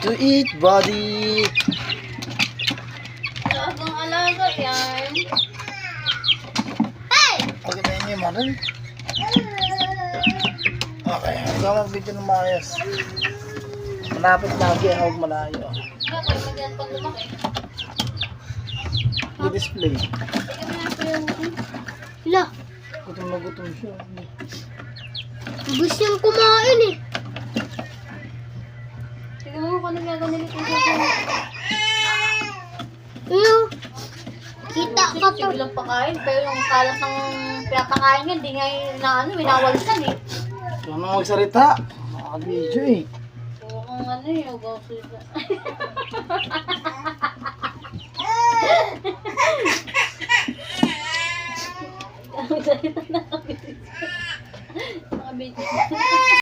to eat, buddy. Abang alaga yan. Hey! Pagkain niyo, Maral. Okay, hanggang mag-video ng maayos. Malapit lagi, huwag malayo. Bakit magyan pag lumaki? I-display. Hala, Gutom na gutom siya. gusto niyang kumain eh. Tignan mo kung ano gagawin nila kung kita ka to. Sige lang pakain, pero yung kalas ng pinapakain niya, hindi nga winawalisan eh. Ito na magsalita. Nakaka-video eh. Oo, kung ano eh, ugaw sila. Nakabiti.